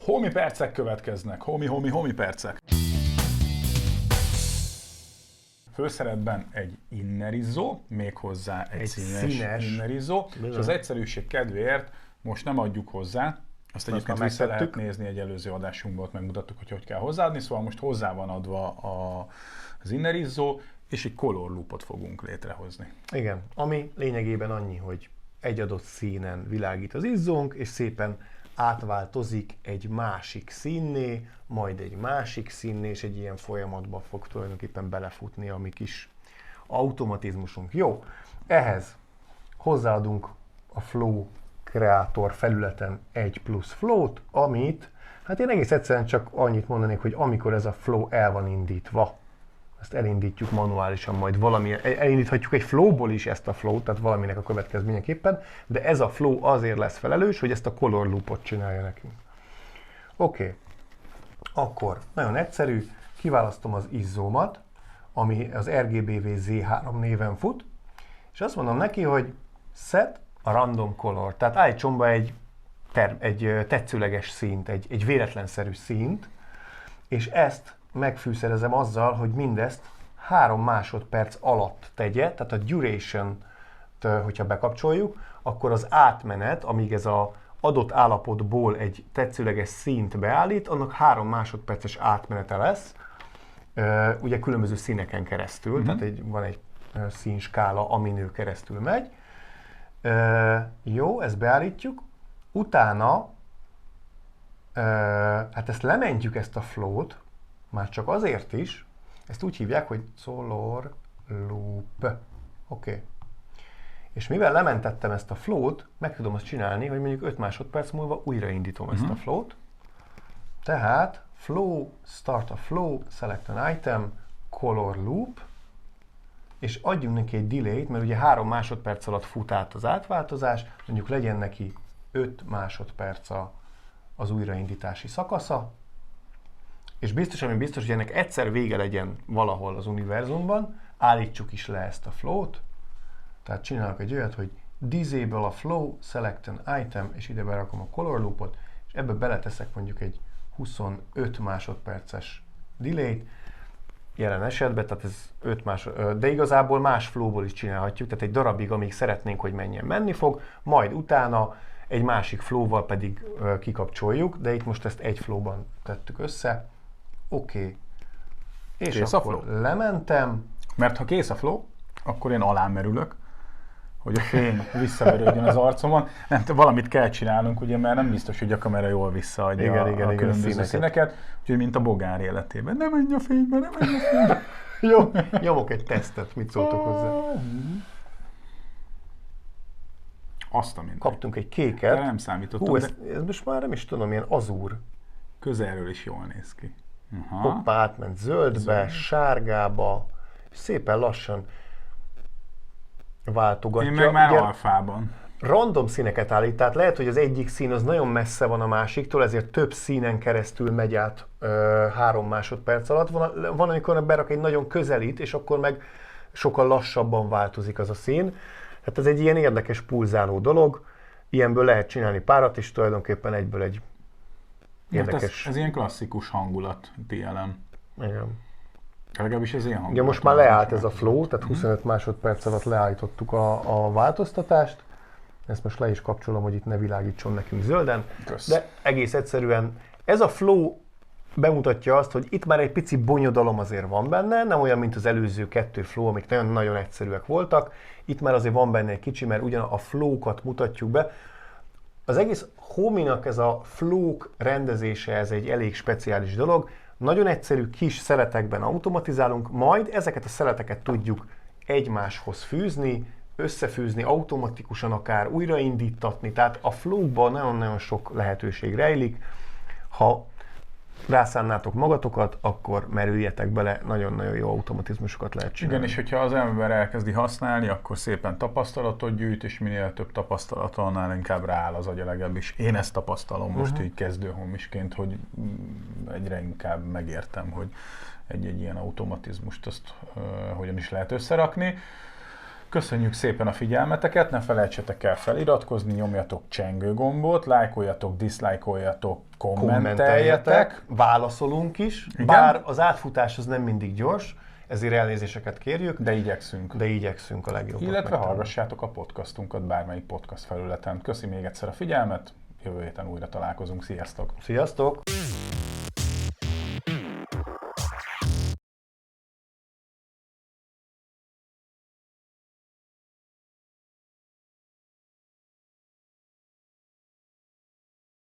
Homi percek következnek. Homi percek. Főszerepben egy innerizzó, méghozzá egy színes innerizzó, és az egyszerűség kedvéért most nem adjuk hozzá, azt egyébként vissza lehet nézni egy előző adásunkban, ott megmutattuk, hogy kell hozzáadni, szóval most hozzá van adva az innerizzó, és egy color loopot fogunk létrehozni. Igen, ami lényegében annyi, hogy egy adott színen világít az izzónk, és szépen átváltozik egy másik színné, majd egy másik színné, és egy ilyen folyamatba fog tulajdonképpen belefutni a mi kis automatizmusunk. Jó, ehhez hozzáadunk a Flow Creator felületen egy plusz flow-t, amit, hát én egész egyszerűen csak annyit mondanék, hogy amikor ez a flow el van indítva, ezt elindítjuk manuálisan majd valamilyen, elindíthatjuk egy flowból is ezt a flow-t, tehát valaminek a következményeképpen, de ez a flow azért lesz felelős, hogy ezt a color loopot csinálja nekünk. Oké. Akkor nagyon egyszerű, kiválasztom az izzómat, ami az RGBV Z3 néven fut, és azt mondom neki, hogy set a random color, tehát állítson be egy tetszőleges színt, egy véletlenszerű színt, és ezt megfűszerezem azzal, hogy mindezt 3 másodperc alatt tegye, tehát a duration-t, hogyha bekapcsoljuk, akkor az átmenet, amíg ez az adott állapotból egy tetszőleges színt beállít, annak 3 másodperces átmenete lesz, ugye különböző színeken keresztül, tehát van egy színskála, amin ő keresztül megy. Jó, ezt beállítjuk, utána hát ezt lementjük, ezt a flow-t, már csak azért is, ezt úgy hívják, hogy color loop. Oké. És mivel lementettem ezt a flow-t, meg tudom azt csinálni, hogy mondjuk 5 másodperc múlva újraindítom ezt a flow-t. Tehát flow, start a flow, select an item, color loop, és adjunk neki egy delay-t, mert ugye 3 másodperc alatt fut át az átváltozás, mondjuk legyen neki 5 másodperc az újraindítási szakasza, és biztos, hogy ennek egyszer vége legyen valahol az univerzumban, állítsuk is le ezt a flow-t, tehát csinálok egy olyat, hogy disable a flow, select an item, és ide berakom a color loopot, és ebbe beleteszek mondjuk egy 25 másodperces delay-t, jelen esetben, tehát ez 5 másodperc, de igazából más flowból is csinálhatjuk, tehát egy darabig, amíg szeretnénk, hogy menni fog, majd utána egy másik flowval pedig kikapcsoljuk, de itt most ezt egy flowban tettük össze. Oké. És kész akkor lementem. Mert ha kész a flow, akkor én alámerülök, hogy a fény visszaverődjön az arcomon. Nem, valamit kell csinálnunk, ugye, mert nem biztos, hogy a kamera jól visszaadja a különböző színeket. Úgyhogy mint a bogár életében. Ne menj a fénybe, ne menj a fénybe. Jó, nyomok egy tesztet, mit szóltok hozzá? Azt a mindegy. Kaptunk egy kéket. De nem számítottam. Hú, ez most már nem is tudom, ilyen azúr. Közelről is jól néz ki. Hoppá, átment zöldbe, sárgába, és szépen lassan váltogatja. Én meg már ugye, alfában. Random színeket állít, tehát lehet, hogy az egyik szín az nagyon messze van a másiktól, ezért több színen keresztül megy át 3 másodperc alatt. Van, amikor berak egy nagyon közelít, és akkor meg sokkal lassabban változik az a szín. Tehát ez egy ilyen érdekes pulzáló dolog, ilyenből lehet csinálni párat, és tulajdonképpen egyből egy érdekes. Ez ilyen klasszikus hangulat, TLM. Igen. Legalábbis ez ilyen hangulat. Ugye most már leállt ez a flow, tehát 25 másodperc alatt leállítottuk a változtatást. Ezt most le is kapcsolom, hogy itt ne világítson nekünk zölden. Kösz. De egész egyszerűen ez a flow bemutatja azt, hogy itt már egy pici bonyodalom azért van benne, nem olyan, mint az előző 2 flow, amik nagyon-nagyon egyszerűek voltak. Itt már azért van benne egy kicsi, mert ugyan a flow-kat mutatjuk be. Az egész Hominak ez a flow rendezése, ez egy elég speciális dolog. Nagyon egyszerű kis szeletekben automatizálunk, majd ezeket a szeleteket tudjuk egymáshoz fűzni, összefűzni automatikusan, akár újraindítatni. Tehát a flow-ban nagyon-nagyon sok lehetőség rejlik. Ha rászánnátok magatokat, akkor merüljetek bele, nagyon-nagyon jó automatizmusokat lehet csinálni. Igen, és hogyha az ember elkezdi használni, akkor szépen tapasztalatot gyűjt, és minél több tapasztalata, annál inkább rááll az agya, legalábbis. Én ezt tapasztalom most így kezdő homisként, hogy egyre inkább megértem, hogy egy ilyen automatizmust azt hogyan is lehet összerakni. Köszönjük szépen a figyelmeteket, ne felejtsetek el feliratkozni, nyomjatok csengő gombot, lájkoljatok, diszlájkoljatok, kommenteljetek. Válaszolunk is, igen? Bár az átfutás az nem mindig gyors, ezért elnézéseket kérjük. De igyekszünk a legjobbat. Illetve megtenni. Hallgassátok a podcastunkat bármelyik podcast felületen. Köszi még egyszer a figyelmet, jövő héten újra találkozunk. Sziasztok! Sziasztok!